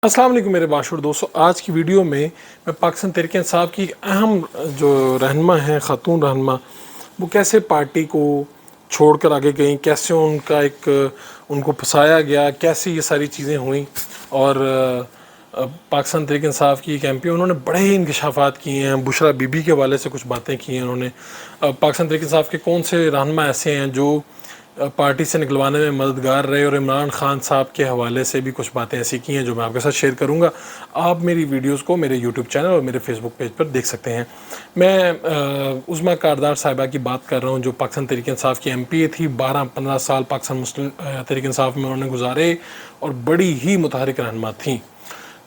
अस्सलाम वालेकुम मेरे बाशुर दोस्तों। आज की वीडियो में मैं पाकिस्तान तहरीक इंसाफ की अहम जो रहनुमा हैं, ख़ातून रहनुमा, वो कैसे पार्टी को छोड़कर आगे गई, कैसे उनका उनको फंसाया गया, कैसे ये सारी चीज़ें हुई। और पाकिस्तान तहरीक इंसाफ की एक MP उन्होंने बड़े ही इंकशाफात किए हैं, बुशरा बीबी के हवाले से कुछ बातें की हैं उन्होंने। पाकिस्तान तहरीक इंसाफ के कौन से रहनुमा ऐसे हैं जो पार्टी से निकलवाने में मददगार रहे, और इमरान खान साहब के हवाले से भी कुछ बातें ऐसी की हैं जो मैं आपके साथ शेयर करूंगा। आप मेरी वीडियोस को मेरे यूट्यूब चैनल और मेरे फेसबुक पेज पर देख सकते हैं। मैं उज़्मा कारदार साहिबा की बात कर रहा हूं, जो पाकिस्तान तहरीक इंसाफ की MP थी। 12-15 साल पाकिस्तान मुस्लिम तहरीक इंसाफ में उन्होंने गुजारे और बड़ी ही मुतहरिक रहनुमा थी।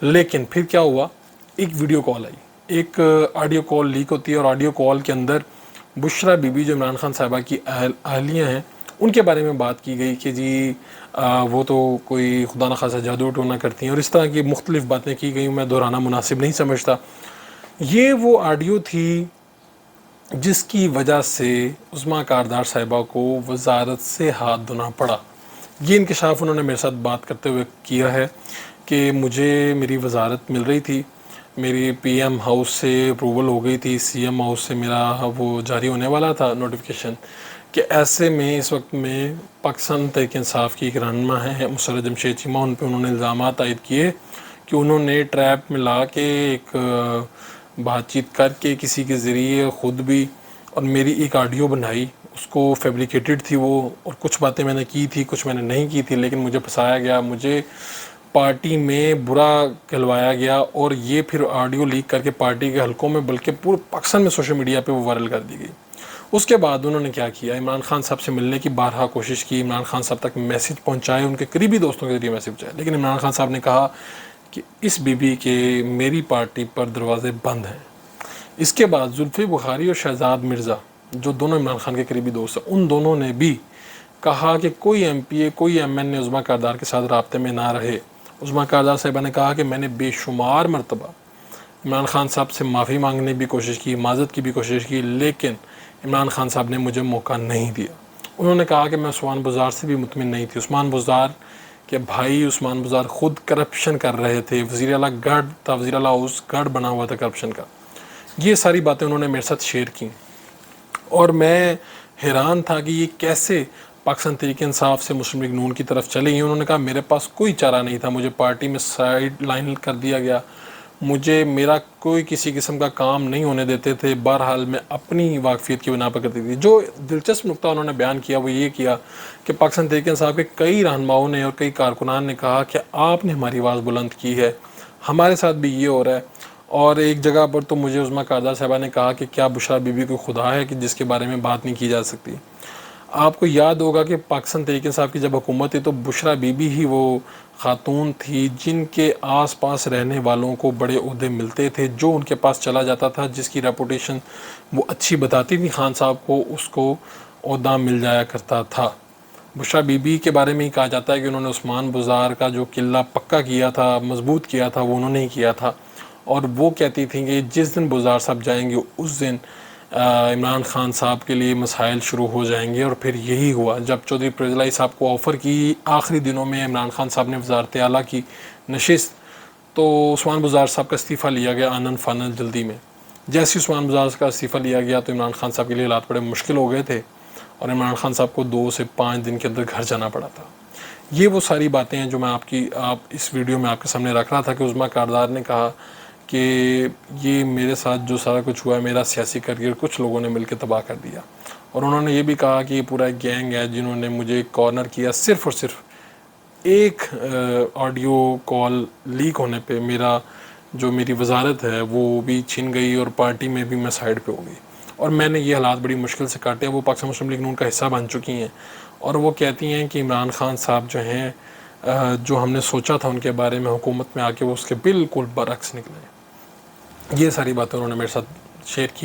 लेकिन फिर क्या हुआ, एक वीडियो कॉल आई, एक ऑडियो कॉल लीक होती है, और ऑडियो कॉल के अंदर बुशरा बीबी जो इमरान खान साहिबा की अहलिया हैं उनके बारे में बात की गई कि जी वो तो कोई खुदा न खासा जादू टोना करती हैं, और इस तरह की मुख्तलिफ़ बातें की गई। मैं दोहराना मुनासिब नहीं समझता। ये वो ऑडियो थी जिसकी वजह से उज़्मा कारदार साहिबा को वजारत से हाथ धोना पड़ा। ये इंकशाफ उन्होंने मेरे साथ बात करते हुए किया है कि मुझे मेरी वजारत मिल रही थी, मेरी PM हाउस से अप्रूवल हो गई थी, CM हाउस से मेरा वो जारी होने वाला था नोटिफिकेशन, कि ऐसे में इस वक्त में पाकिस्तान तहरीक इंसाफ की एक रहनुमा है मुसर्रत जमशेद चीमा, उन पर उन्होंने इल्ज़ामात आयद किए कि उन्होंने ट्रैप में ला के एक बातचीत करके किसी के ज़रिए ख़ुद भी, और मेरी एक ऑडियो बनाई, उसको फैब्रिकेटेड थी वो, और कुछ बातें मैंने की थी, कुछ मैंने नहीं की थी, लेकिन मुझे फंसाया गया, मुझे पार्टी में बुरा कहलवाया गया, और ये फिर ऑडियो लीक करके पार्टी के हलकों में, बल्कि पूरे पाकिस्तान में सोशल मीडिया पे वो वायरल कर दी गई। उसके बाद उन्होंने क्या किया, इमरान खान साहब से मिलने की बारहा कोशिश की, इमरान खान साहब तक मैसेज पहुंचाए, उनके करीबी दोस्तों के जरिए मैसेज पहुंचाए, लेकिन इमरान खान साहब ने कहा कि इस बीबी के मेरी पार्टी पर दरवाजे बंद हैं। इसके बाद जुल्फ़ी बुखारी और शहजाद मिर्ज़ा, जो दोनों इमरान खान के करीबी दोस्त हैं, उन दोनों ने भी कहा कि कोई MPA, कोई MN उज़्मा कारदार के साथ राब्ते में ना रहे। उज़्मा कारदार साहिबा ने कहा कि मैंने बेशुमार मरतबा इमरान खान साहब से माफ़ी मांगने की भी कोशिश की, माज़रत की भी कोशिश की, लेकिन इमरान खान साहब ने मुझे मौका नहीं दिया। उन्होंने कहा कि मैं उस्मान बुज़ार से भी मुतमिन नहीं थी। उस्मान बुज़ार के भाई उस्मान बुज़ार ख़ुद करप्शन कर रहे थे, वज़ीर आला गढ़ था, वज़ीर आला हाउस गढ़ बना हुआ था करप्शन का। ये सारी बातें उन्होंने मेरे साथ शेयर की, और मैं हैरान था कि ये कैसे पाकिस्तान तहरीक इंसाफ से मुस्लिम लीग नून की तरफ चले गए। उन्होंने कहा मेरे पास कोई चारा नहीं था, मुझे पार्टी में साइड लाइन कर दिया गया, मुझे मेरा कोई किसी किस्म का काम नहीं होने देते थे। बहरहाल मैं अपनी वाकफियत की बिना पर करती थी। जो दिलचस्प नुक्ता उन्होंने बयान किया वो ये किया कि पाकिस्तान तहरीक इंसाफ के कई रहनुमाओं ने और कई कारकुनान ने कहा कि आपने हमारी आवाज़ बुलंद की है, हमारे साथ भी ये हो रहा है। और एक जगह पर तो मुझे उज़्मा कारदार साहिबा ने कहा कि क्या बुशरा बीबी कोई खुदा है कि जिसके बारे में बात नहीं की जा सकती। आपको याद होगा कि पाकिस्तान तहरीक इंसाफ की जब हुकूमत थी तो बुशरा बीबी ही वो ख़ातून थी जिनके आस पास रहने वालों को बड़े ओहदे मिलते थे, जो उनके पास चला जाता था, जिसकी रेपुटेशन वो अच्छी बताती थी खान साहब को, उसको ओहदा मिल जाया करता था। बुशरा बीबी के बारे में ही कहा जाता है कि उन्होंने उस्मान बुज़ार का जो किला पक्का किया था, मजबूत किया था, वो उन्होंने ही किया था। और वो कहती थी कि जिस दिन बुज़ार साहब जाएंगे उस दिन इमरान खान साहब के लिए मसाइल शुरू हो जाएंगे। और फिर यही हुआ। जब चौधरी परवेज़ साहब को ऑफ़र की आखिरी दिनों में इमरान खान साहब ने वज़ारत आला की नशिस्त, तो उस्मान बुज़ार साहब का इस्तीफ़ा लिया गया आनन फानन जल्दी में। जैसे उस्मान बुज़ार का इस्तीफ़ा लिया गया तो इमरान खान साहब के लिए हालात बड़े मुश्किल हो गए थे, और इमरान खान साहब को 2 से 5 दिन के अंदर घर जाना पड़ा था। ये वो सारी बातें हैं जो मैं आप इस वीडियो में आपके सामने रख रहा था कि उज़्मा कारदार ने कहा कि ये मेरे साथ जो सारा कुछ हुआ है, मेरा सियासी करियर कुछ लोगों ने मिलकर तबाह कर दिया। और उन्होंने ये भी कहा कि ये पूरा एक गैंग है जिन्होंने मुझे कॉर्नर किया। सिर्फ़ और सिर्फ एक ऑडियो कॉल लीक होने पे मेरा जो मेरी वजारत है वो भी छिन गई, और पार्टी में भी मैं साइड पे हो गई, और मैंने ये हालात बड़ी मुश्किल से काटे। वो पाकिस्तान मुस्लिम लीग नून का हिस्सा बन चुकी हैं, और वो कहती हैं कि इमरान खान साहब जो हैं, जो हमने सोचा था उनके बारे में हुकूमत में आके, वो उसके बिल्कुल बरअक्स निकले। ये सारी बातें उन्होंने मेरे साथ शेयर की।